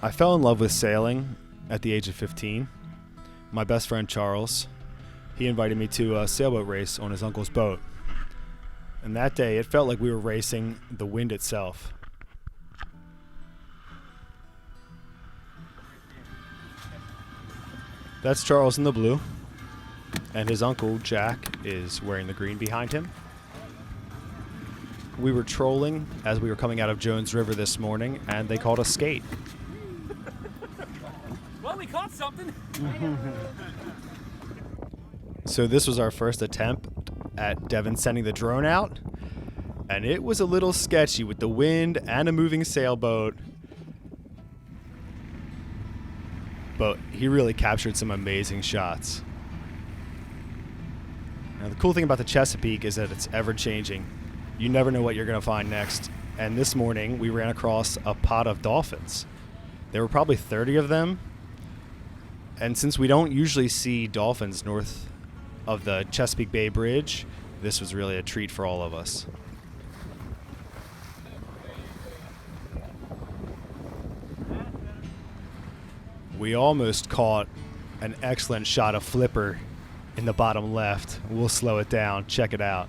I fell in love with sailing at the age of 15. My best friend Charles, he invited me to a sailboat race on his uncle's boat. And that day, it felt like we were racing the wind itself. That's Charles in the blue, and his uncle, Jack, is wearing the green behind him. We were trolling as we were coming out of Jones River this morning, and they called us skate. Well, we caught something. So this was our first attempt at Devin sending the drone out, and it was a little sketchy with the wind and a moving sailboat. But he really captured some amazing shots. Now, the cool thing about the Chesapeake is that it's ever-changing. You never know what you're going to find next. And this morning, we ran across a pod of dolphins. There were probably 30 of them. And since we don't usually see dolphins north of the Chesapeake Bay Bridge, this was really a treat for all of us. We almost caught an excellent shot of flipper in the bottom left. We'll slow it down. Check it out.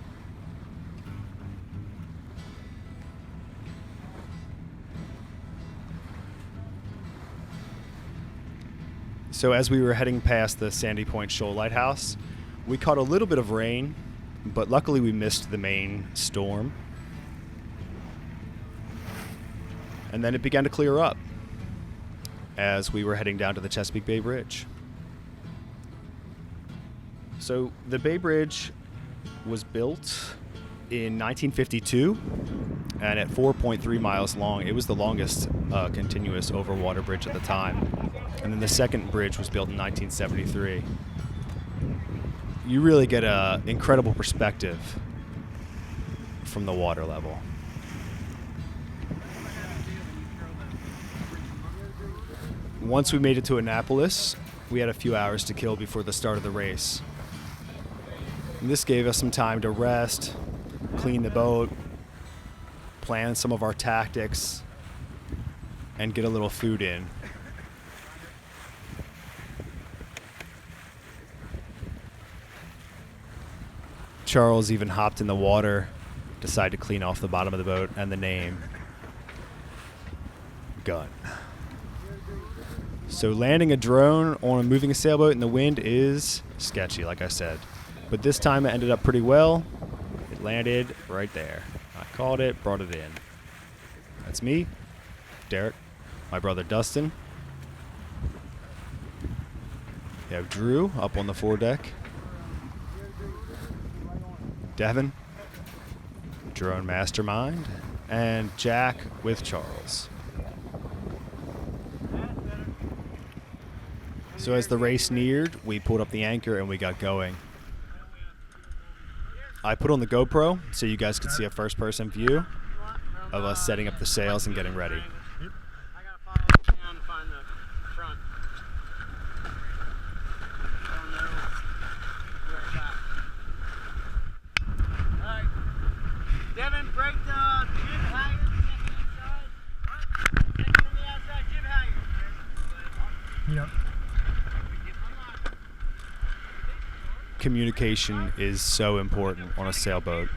So as we were heading past the Sandy Point Shoal Lighthouse, we caught a little bit of rain, but luckily we missed the main storm. And then it began to clear up as we were heading down to the Chesapeake Bay Bridge. So the Bay Bridge was built in 1952, and at 4.3 miles long, it was the longest continuous overwater bridge at the time. And then the second bridge was built in 1973. You really get an incredible perspective from the water level. Once we made it to Annapolis, we had a few hours to kill before the start of the race. And this gave us some time to rest, clean the boat, plan some of our tactics, and get a little food in. Charles even hopped in the water, decided to clean off the bottom of the boat and the name. Gun. So landing a drone on a moving sailboat in the wind is sketchy, like I said. But this time it ended up pretty well. It landed right there. I called it, brought it in. That's me, Derek, my brother Dustin. We have Drew up on the foredeck. Devin, drone mastermind, and Jack with Charles. So as the race neared, we pulled up the anchor and we got going. I put on the GoPro so you guys could see a first-person view of us setting up the sails and getting ready. I gotta follow down to find the front. I don't know where it's at. Alright. Devin, break the jib halyard. Take it from the outside, jib halyard. Yep. Communication is so important on a sailboat.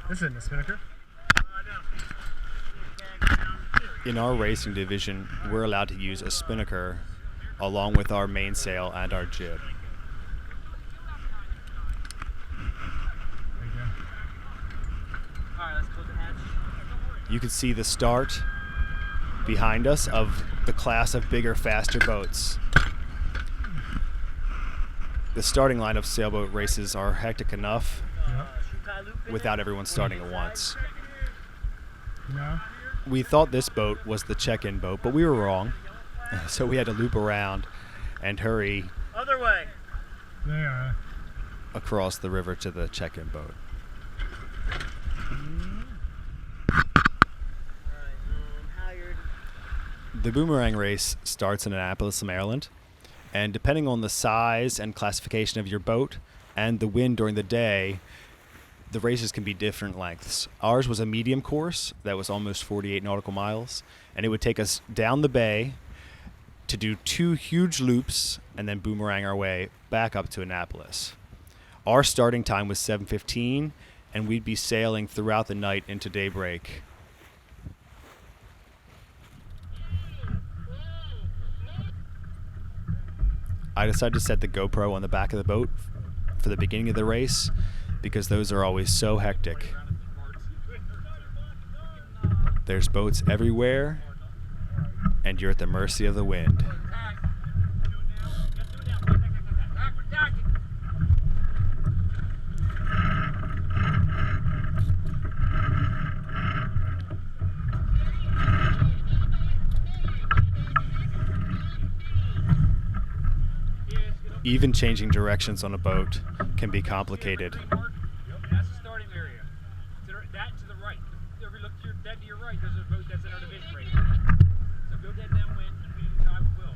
This isn't a spinnaker. In our racing division, we're allowed to use a spinnaker along with our mainsail and our jib. There you go. Alright, let's close the hatch. You can see the start behind us of the class of bigger, faster boats. The starting line of sailboat races are hectic enough Yep. without everyone starting at once. No. We thought this boat was the check-in boat, but we were wrong. So we had to loop around and hurry Other way. There. across the river to the check-in boat. The boomerang race starts in Annapolis, Maryland, and depending on the size and classification of your boat and the wind during the day, the races can be different lengths. Ours was a medium course that was almost 48 nautical miles, and it would take us down the bay to do 2 huge loops and then boomerang our way back up to Annapolis. Our starting time was 7:15, and we'd be sailing throughout the night into daybreak. I decided to set the GoPro on the back of the boat for the beginning of the race because those are always so hectic. There's boats everywhere, and you're at the mercy of the wind. Even changing directions on a boat can be complicated. That's the starting area. That to the right. Look dead to your right. There's a boat that's in our division right here. So go dead downwind and we dive at will.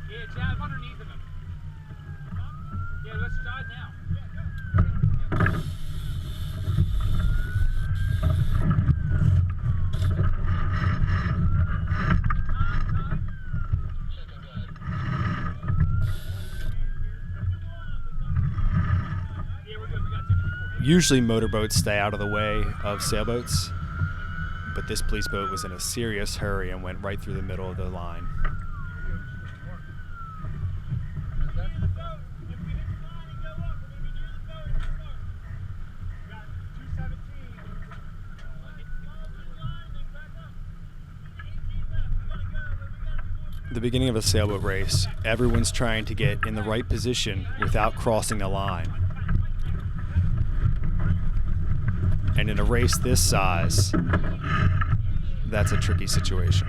Yeah, jab underneath of him. Yeah, let's dive now. Usually motorboats stay out of the way of sailboats, but this police boat was in a serious hurry and went right through the middle of the line. The beginning of a sailboat race, everyone's trying to get in the right position without crossing the line. And in a race this size, that's a tricky situation.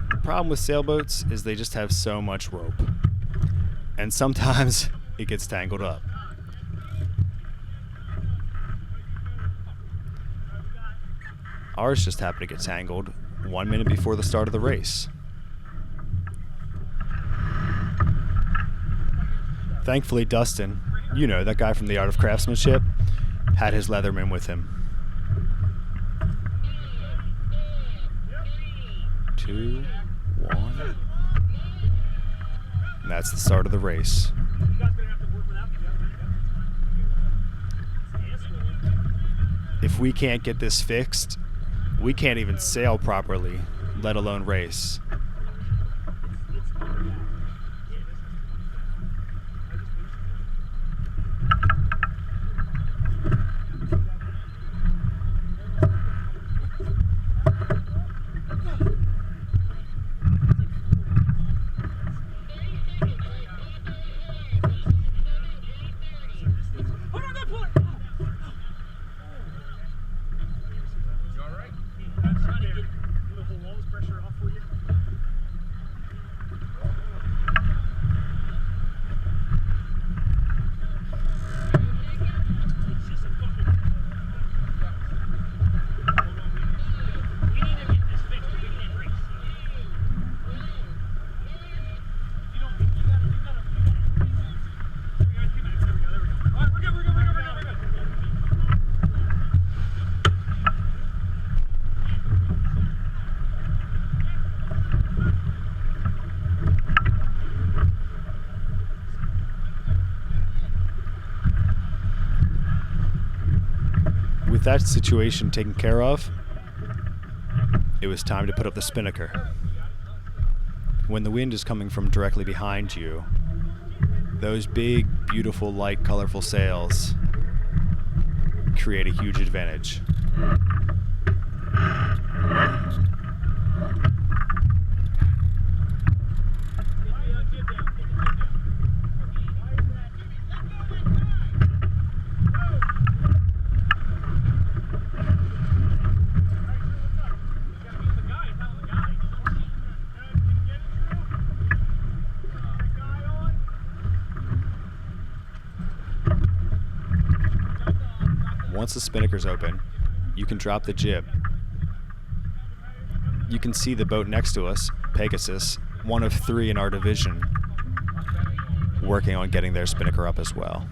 The problem with sailboats is they just have so much rope. And sometimes it gets tangled up. Ours just happened to get tangled 1 minute before the start of the race. Thankfully, Dustin, you know, that guy from the Art of Craftsmanship, had his Leatherman with him. 2, 1. And that's the start of the race. If we can't get this fixed, we can't even sail properly, let alone race. With that situation taken care of, it was time to put up the spinnaker. When the wind is coming from directly behind you, those big, beautiful, light, colorful sails create a huge advantage. Once the spinnaker's open, you can drop the jib. You can see the boat next to us, Pegasus, one of 3 in our division, working on getting their spinnaker up as well.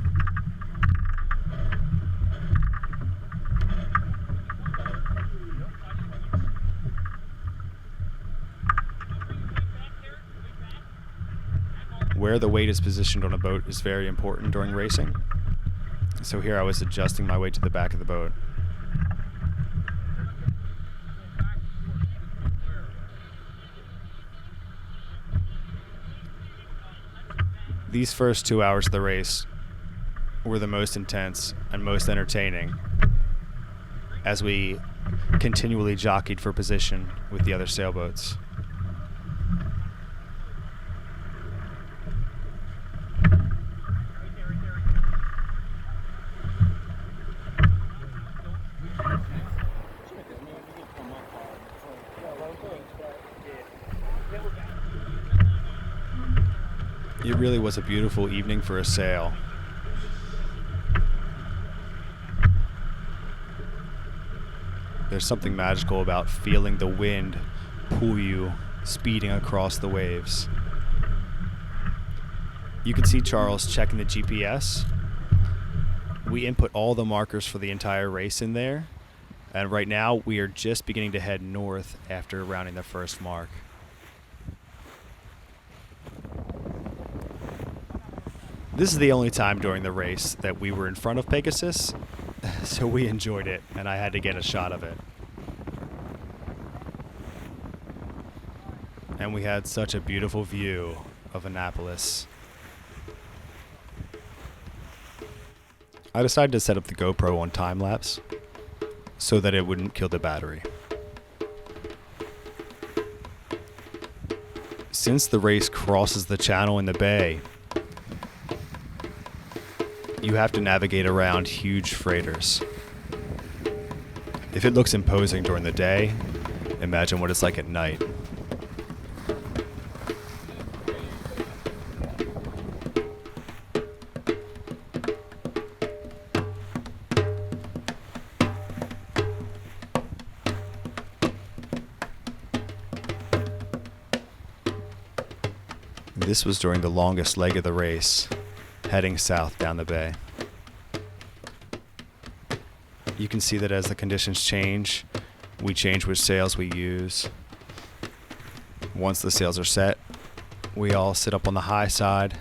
Where the weight is positioned on a boat is very important during racing. So here I was adjusting my weight to the back of the boat. These first 2 hours of the race were the most intense and most entertaining as we continually jockeyed for position with the other sailboats. It really was a beautiful evening for a sail. There's something magical about feeling the wind pull you speeding across the waves. You can see Charles checking the GPS. We input all the markers for the entire race in there, and right now we are just beginning to head north after rounding the first mark. This is the only time during the race that we were in front of Pegasus, so we enjoyed it, and I had to get a shot of it. And we had such a beautiful view of Annapolis. I decided to set up the GoPro on time-lapse so that it wouldn't kill the battery. Since the race crosses the channel in the bay, you have to navigate around huge freighters. If it looks imposing during the day, imagine what it's like at night. This was during the longest leg of the race, heading south down the bay. You can see that as the conditions change, we change which sails we use. Once the sails are set, we all sit up on the high side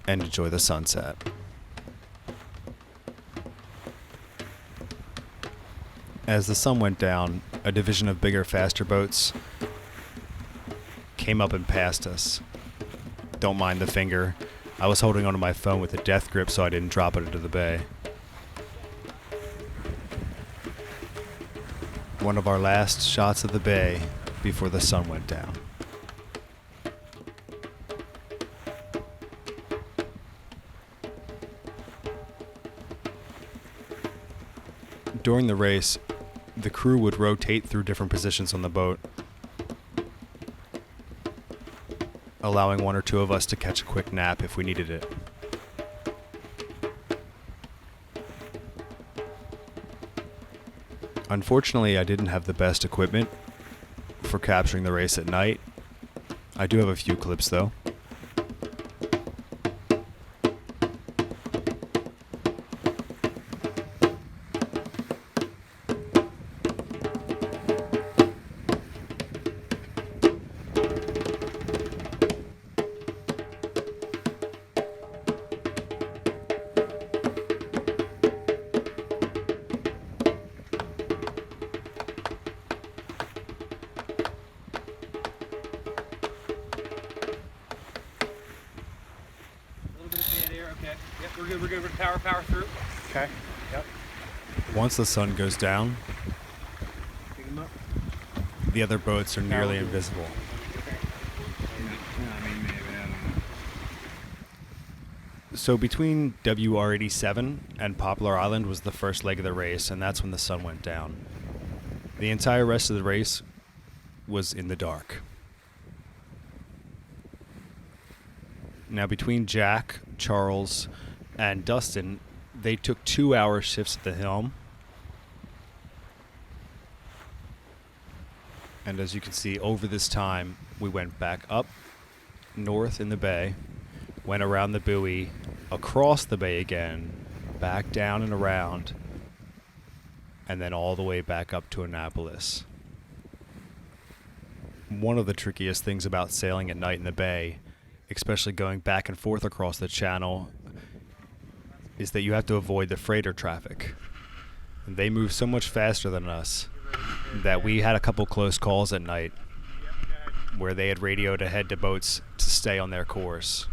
and enjoy the sunset. As the sun went down, a division of bigger, faster boats came up and passed us. Don't mind the finger. I was holding onto my phone with a death grip so I didn't drop it into the bay. One of our last shots of the bay before the sun went down. During the race, the crew would rotate through different positions on the boat, allowing 1 or 2 of us to catch a quick nap if we needed it. Unfortunately, I didn't have the best equipment for capturing the race at night. I do have a few clips though. We're good. Power through. Okay. Yep. Once the sun goes down, Pick him up. the other boats are nearly invisible. So between WR-87 and Poplar Island was the first leg of the race, and that's when the sun went down. The entire rest of the race was in the dark. Now between Jack, Charles, and Dustin, They took 2-hour shifts at the helm. And as you can see, over this time, we went back up north in the bay, went around the buoy, across the bay again, back down and around, and then all the way back up to Annapolis. One of the trickiest things about sailing at night in the bay, especially going back and forth across the channel, is that you have to avoid the freighter traffic. They move so much faster than us that we had a couple close calls at night where they had radioed ahead to boats to stay on their course.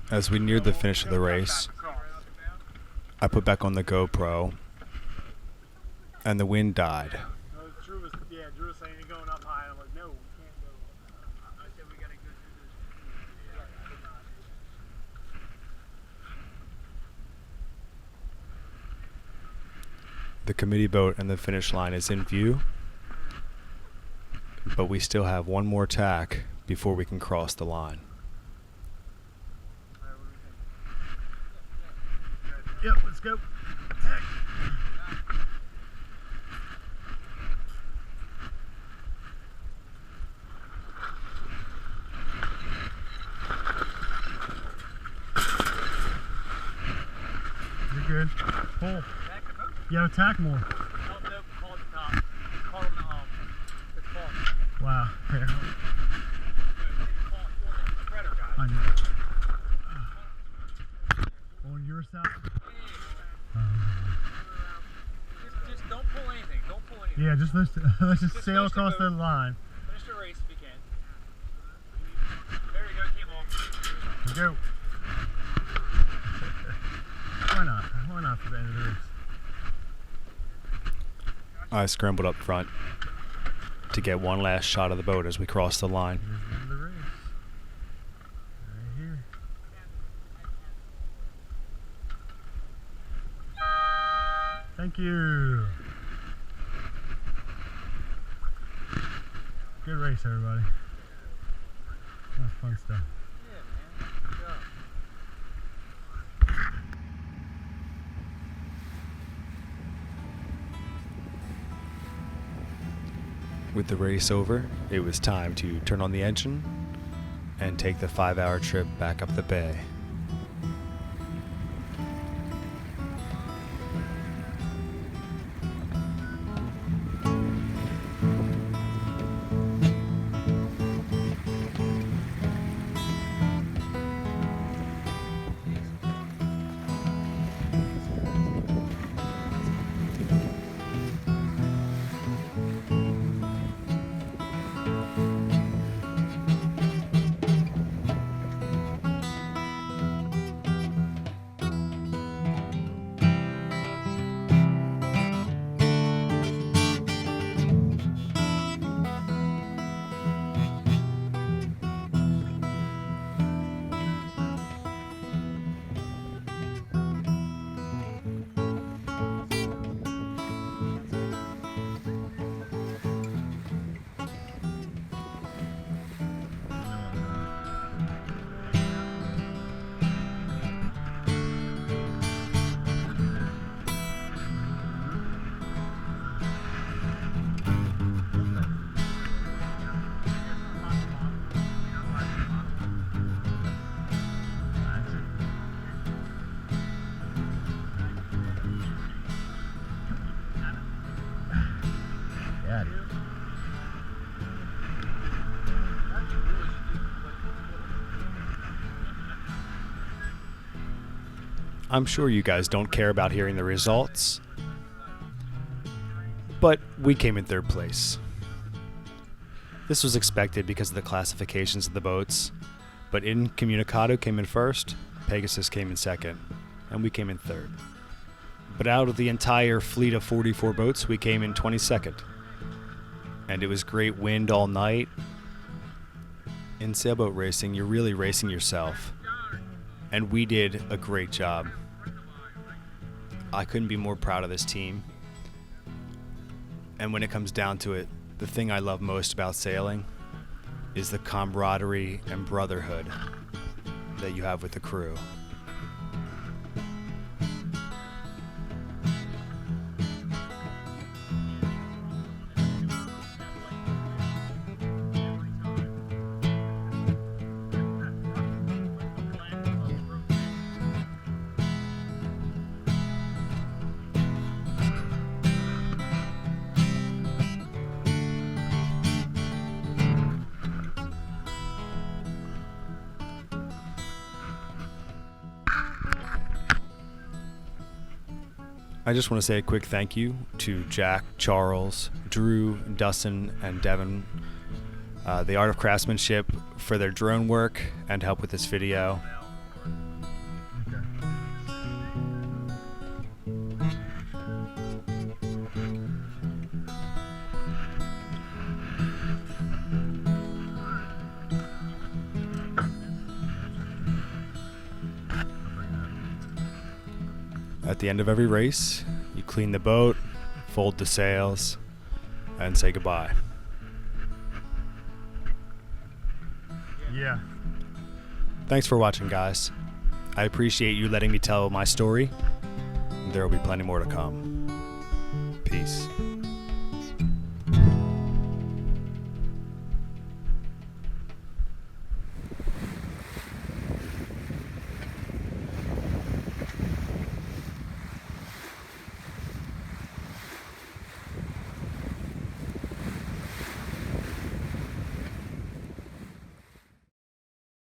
As we neared the finish of the race, I put back on the GoPro, and the wind died. Drew was saying you're going up high. I'm like, no, we can't go. I said we gotta go through this. The committee boat and the finish line is in view, but we still have one more tack before we can cross the line. Yep, let's go. Attack. You're good. Pull. Yeah, attack more. Oh, no, call at the top. Call on the call. Wow. Here. Spreader, I guys. know. On your side. Just don't pull anything. Don't pull anything. Yeah, just let's just sail finish the across the boat. line. Finish the race if you can. There you go. Came off. Let's go. Why not? Why not for the end of the race? I scrambled up front to get one last shot of the boat as we crossed the line. Here's the end of the race. Right here. Thank you. Good race, everybody. That was fun stuff. Yeah, man. Good job. With the race over, it was time to turn on the engine and take the 5-hour trip back up the bay. I'm sure you guys don't care about hearing the results, but we came in third place. This was expected because of the classifications of the boats, but Incommunicado came in first, Pegasus came in second, and we came in third. But out of the entire fleet of 44 boats, we came in 22nd. And it was great wind all night. In sailboat racing, you're really racing yourself. and we did a great job. I couldn't be more proud of this team. And when it comes down to it, the thing I love most about sailing is the camaraderie and brotherhood that you have with the crew. I just want to say a quick thank you to Jack, Charles, Drew, Dustin, and Devin, the Art of Craftsmanship, for their drone work and help with this video. At the end of every race, you clean the boat, fold the sails, and say goodbye. Yeah. Thanks for watching, guys. I appreciate you letting me tell my story. There will be plenty more to come. Peace.